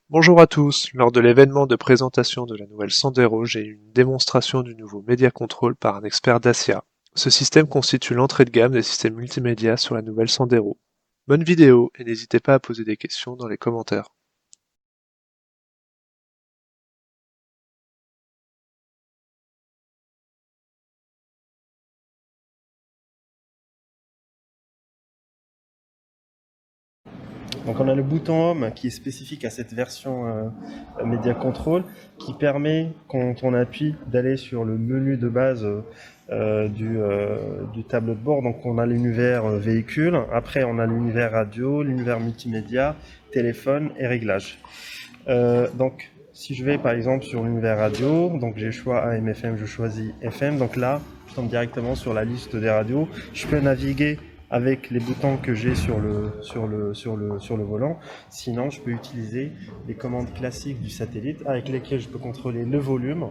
Bonjour à tous, lors de l'événement de présentation de la nouvelle Sandero, j'ai eu une démonstration du nouveau Media Control par un expert Dacia. Ce système constitue l'entrée de gamme des systèmes multimédia sur la nouvelle Sandero. Bonne vidéo et n'hésitez pas à poser des questions dans les commentaires. Donc on a le bouton Home qui est spécifique à cette version Media Control qui permet, quand on appuie, d'aller sur le menu de base du tableau de bord. Donc on a l'univers véhicule, après on a l'univers radio, l'univers multimédia, téléphone et réglages. Donc si je vais par exemple sur l'univers radio, donc j'ai le choix AM/FM, je choisis FM. Donc là, je tombe directement sur la liste des radios. Je peux naviguer avec les boutons que j'ai sur le volant. Sinon, je peux utiliser les commandes classiques du satellite avec lesquelles je peux contrôler le volume.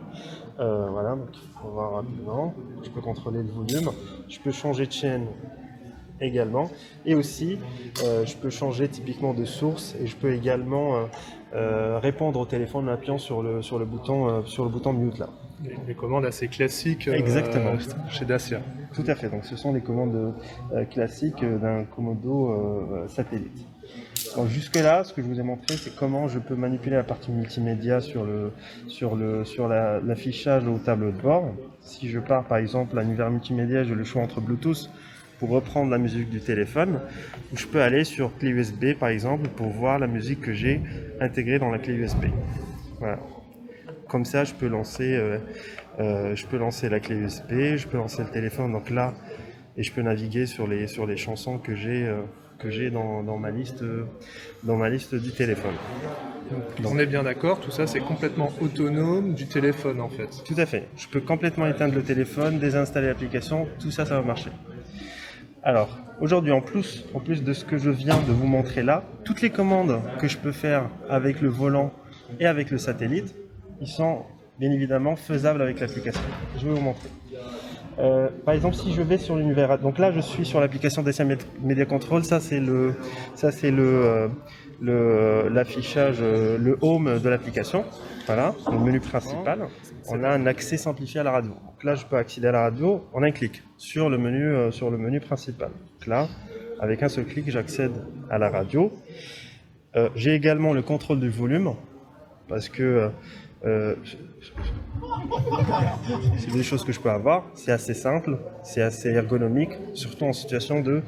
Voilà, donc il faut voir rapidement. Je peux contrôler le volume. Je peux changer de chaîne également. Et aussi, je peux changer typiquement de source et je peux également répondre au téléphone en appuyant sur le bouton mute là. Les commandes assez classiques Exactement. chez Dacia. Tout à fait, donc ce sont les commandes classiques d'un Komodo satellite. Donc jusque là, ce que je vous ai montré, c'est comment je peux manipuler la partie multimédia sur l'affichage au tableau de bord. Si je pars par exemple à l'univers multimédia, j'ai le choix entre Bluetooth pour reprendre la musique du téléphone, ou je peux aller sur clé USB par exemple pour voir la musique que j'ai intégrée dans la clé USB. Voilà. Comme ça, je peux lancer la clé USB, je peux lancer le téléphone, donc là, et je peux naviguer sur les chansons que j'ai dans ma liste du téléphone. Donc, on est bien d'accord, tout ça c'est complètement autonome du téléphone en fait. Tout à fait. Je peux complètement éteindre le téléphone, désinstaller l'application, tout ça, ça va marcher. Alors, aujourd'hui, en plus de ce que je viens de vous montrer là, toutes les commandes que je peux faire avec le volant et avec le satellite, ils sont bien évidemment faisables avec l'application. Je vais vous montrer. Par exemple, si je vais sur l'univers, donc là je suis sur l'application Dacia Media Control, ça c'est l'affichage, le home de l'application, voilà, le menu principal. On a un accès simplifié à la radio. Donc là je peux accéder à la radio en un clic sur le menu principal. Donc là, avec un seul clic, j'accède à la radio. J'ai également le contrôle du volume parce que c'est des choses que je peux avoir, c'est assez simple, c'est assez ergonomique, surtout en situation de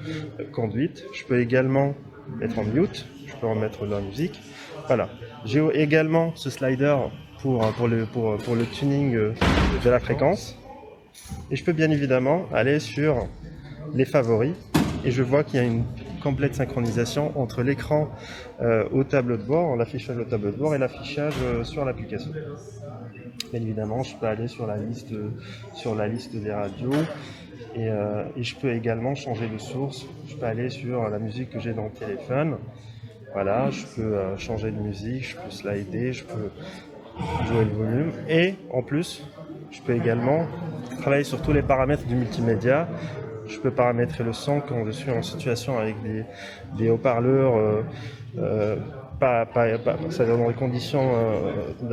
conduite. Je peux également mettre en mute, je peux remettre de la musique. Voilà. J'ai également ce slider pour le tuning de la fréquence. Et je peux bien évidemment aller sur les favoris et je vois qu'il y a une complète synchronisation entre l'écran au tableau de bord, l'affichage au tableau de bord et l'affichage sur l'application. Bien évidemment, je peux aller sur la liste des radios et je peux également changer de source. Je peux aller sur la musique que j'ai dans le téléphone. Voilà, je peux changer de musique, je peux slider, je peux jouer le volume et en plus, je peux également travailler sur tous les paramètres du multimédia. Je peux paramétrer le son quand je suis en situation avec des haut-parleurs ça dans les conditions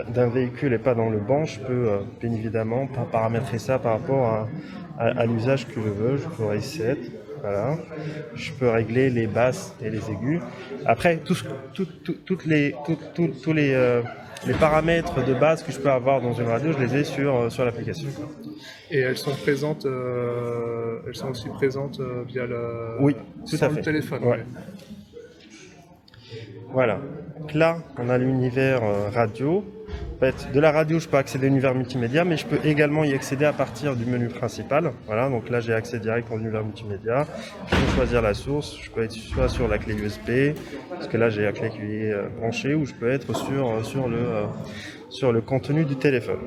d'un véhicule et pas dans le banc. Je peux bien évidemment paramétrer ça par rapport à l'usage que je veux. Je peux reset, voilà. Je peux régler les basses et les aigus. Après, tous les paramètres de base que je peux avoir dans une radio, je les ai sur l'application. Et elles sont présentes, elles sont aussi présentes via Oui, tout à fait. le téléphone. Ouais. Voilà. Donc là, on a l'univers radio. En fait, de la radio, je peux accéder à l'univers multimédia, mais je peux également y accéder à partir du menu principal. Voilà, donc là, j'ai accès direct à l'univers multimédia. Je peux choisir la source. Je peux être soit sur la clé USB, parce que là, j'ai la clé qui est branchée, ou je peux être sur le contenu du téléphone.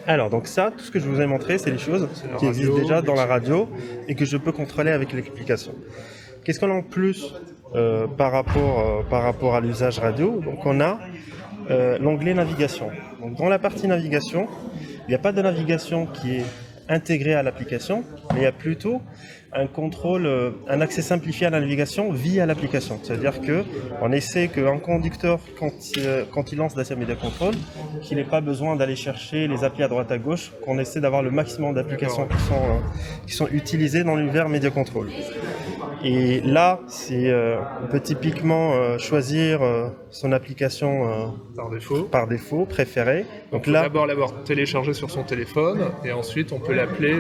Alors, donc ça, tout ce que je vous ai montré, c'est les choses qui existent déjà dans la radio et que je peux contrôler avec l'application. Qu'est-ce qu'on a en plus par rapport à l'usage radio? Donc on a l'onglet navigation. Donc dans la partie navigation, il n'y a pas de navigation qui est intégré à l'application, mais il y a plutôt un contrôle, un accès simplifié à la navigation via l'application. C'est-à-dire qu'on essaie qu'un conducteur, quand il lance Dacia Media Control, qu'il n'ait pas besoin d'aller chercher les applis à droite à gauche, qu'on essaie d'avoir le maximum d'applications qui sont utilisées dans l'univers Media Control. Et là, on peut typiquement choisir son application par défaut préférée. Donc là, d'abord l'avoir téléchargé sur son téléphone et ensuite on peut l'appeler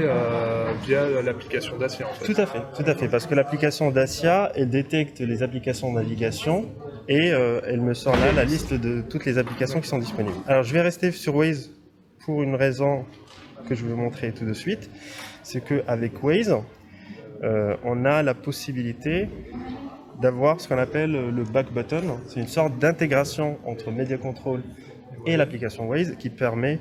via l'application Dacia. En fait. Tout à fait, parce que l'application Dacia, elle détecte les applications de navigation et elle me sort là la liste de toutes les applications qui sont disponibles. Alors je vais rester sur Waze pour une raison que je vais vous montrer tout de suite. C'est qu'avec Waze, on a la possibilité d'avoir ce qu'on appelle le back button. C'est une sorte d'intégration entre Media Control et l'application Waze qui permet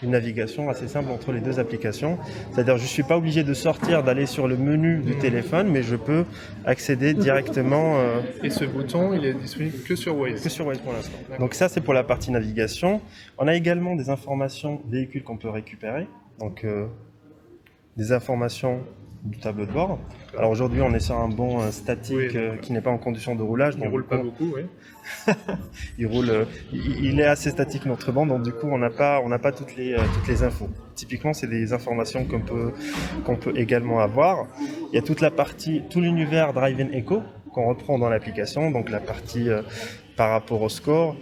une navigation assez simple entre les deux applications. C'est-à-dire que je ne suis pas obligé de sortir, d'aller sur le menu du téléphone, mais je peux accéder directement... Et ce bouton, il est disponible que sur Waze. Que sur Waze pour l'instant. Donc ça, c'est pour la partie navigation. On a également des informations véhicules qu'on peut récupérer. Donc des informations du tableau de bord. Alors aujourd'hui, on est sur un bon statique qui n'est pas en condition de roulage. Il ne roule pas beaucoup, oui. Il est assez statique notre banc, donc du coup, on n'a pas toutes les infos. Typiquement, c'est des informations qu'on peut également avoir. Il y a toute la partie, tout l'univers Drive-in Echo qu'on reprend dans l'application, donc la partie par rapport au score.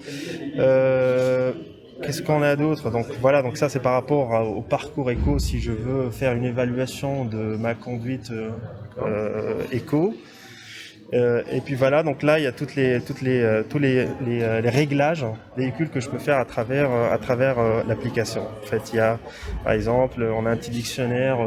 Qu'est-ce qu'on a d'autre? Donc voilà, donc ça c'est par rapport au parcours éco si je veux faire une évaluation de ma conduite éco. Et puis voilà, donc là il y a tous les réglages véhicules que je peux faire à travers l'application. En fait, il y a par exemple, on a un petit dictionnaire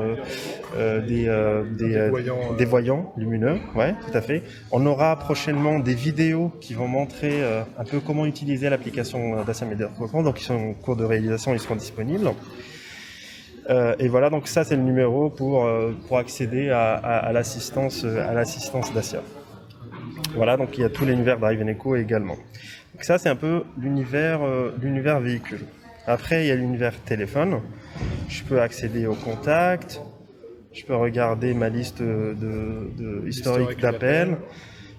des voyants lumineux, ouais, tout à fait. On aura prochainement des vidéos qui vont montrer un peu comment utiliser l'application Dacia Media Control, donc ils sont en cours de réalisation, ils seront disponibles. Et voilà, donc ça c'est le numéro pour accéder à l'assistance Dacia. Voilà, donc il y a tout l'univers Drive Echo également. Donc ça c'est un peu l'univers véhicule. Après il y a l'univers téléphone. Je peux accéder aux contacts, je peux regarder ma liste de historique d'appels.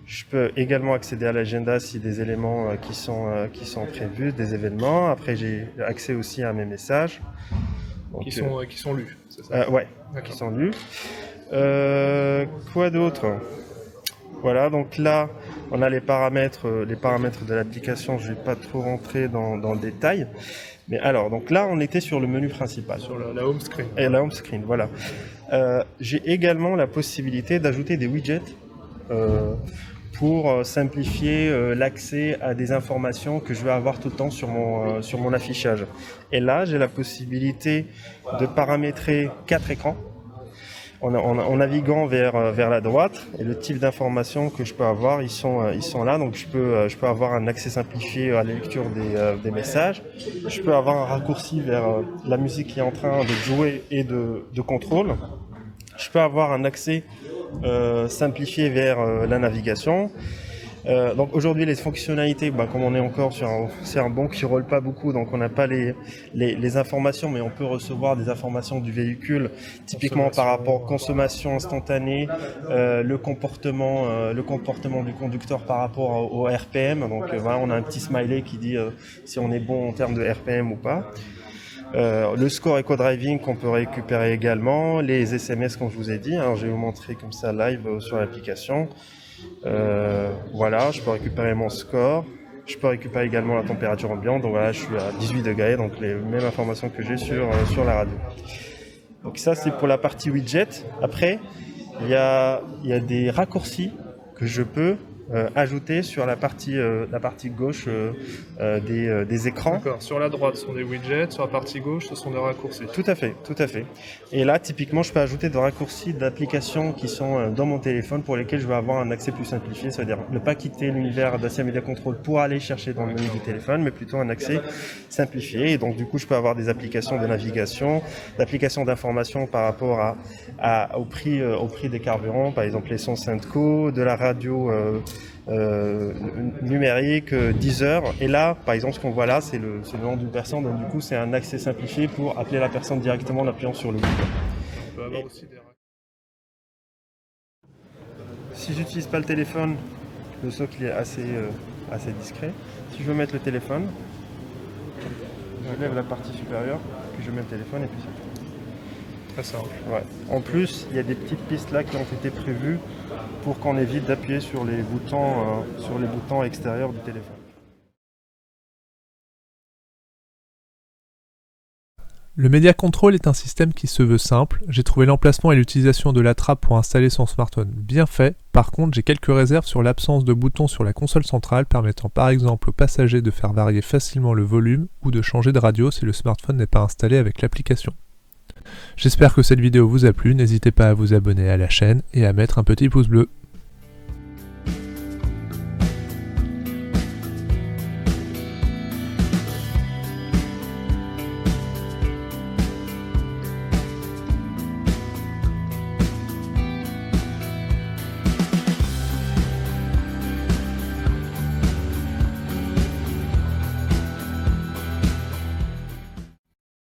Je peux également accéder à l'agenda s'il y a des éléments qui sont prévus, des événements. Après j'ai accès aussi à mes messages. Donc, qui sont lus, c'est ça? Ouais, qui sont lus. Quoi d'autre? Voilà, donc là, on a les paramètres de l'application. Je ne vais pas trop rentrer dans le détail. Mais alors, donc là, on était sur le menu principal. Sur la home screen. Et la home screen, voilà. J'ai également la possibilité d'ajouter des widgets pour simplifier l'accès à des informations que je vais avoir tout le temps sur mon affichage. Et là, j'ai la possibilité de paramétrer 4 écrans. En naviguant vers la droite, et le type d'informations que je peux avoir, ils sont là. Donc je peux avoir un accès simplifié à la lecture des messages. Je peux avoir un raccourci vers la musique qui est en train de jouer et de contrôle. Je peux avoir un accès simplifié vers la navigation. Donc aujourd'hui les fonctionnalités, comme on est encore sur un banc qui ne roule pas beaucoup, donc on n'a pas les informations, mais on peut recevoir des informations du véhicule, typiquement par rapport à consommation instantanée, le comportement du conducteur par rapport au RPM. Donc voilà, on a un petit smiley qui dit si on est bon en termes de RPM ou pas. Le score eco-driving qu'on peut récupérer également, les SMS comme je vous ai dit. Alors je vais vous montrer comme ça live sur l'application. Voilà, je peux récupérer mon score. Je peux récupérer également la température ambiante. Donc voilà, je suis à 18 degrés, donc les mêmes informations que j'ai sur la radio. Donc ça c'est pour la partie widget. Après, il y a des raccourcis que je peux ajouter sur la partie gauche des écrans. D'accord, sur la droite ce sont des widgets, sur la partie gauche ce sont des raccourcis. Tout à fait. Et là, typiquement, je peux ajouter des raccourcis d'applications qui sont dans mon téléphone pour lesquels je vais avoir un accès plus simplifié, c'est-à-dire ne pas quitter l'univers Dacia Media Control pour aller chercher dans le menu du téléphone, mais plutôt un accès simplifié. Et donc, du coup, je peux avoir des applications de navigation, d'applications d'information par rapport au prix des carburants, par exemple l'essence Syntco, de la radio numérique, Deezer. Et là, par exemple, ce qu'on voit là, c'est le nom d'une personne. Donc du coup, c'est un accès simplifié pour appeler la personne directement en appuyant sur le bouton. avoir aussi des... Si j'utilise pas le téléphone, le socle il est assez discret. Si je veux mettre le téléphone, je lève la partie supérieure, puis je mets le téléphone et puis c'est tout. Très simple. Ouais. En plus, il y a des petites pistes là qui ont été prévues pour qu'on évite d'appuyer sur les boutons extérieurs du téléphone. Le Media Control est un système qui se veut simple. J'ai trouvé l'emplacement et l'utilisation de la trappe pour installer son smartphone bien fait. Par contre, j'ai quelques réserves sur l'absence de boutons sur la console centrale permettant par exemple aux passagers de faire varier facilement le volume ou de changer de radio si le smartphone n'est pas installé avec l'application. J'espère que cette vidéo vous a plu, n'hésitez pas à vous abonner à la chaîne et à mettre un petit pouce bleu.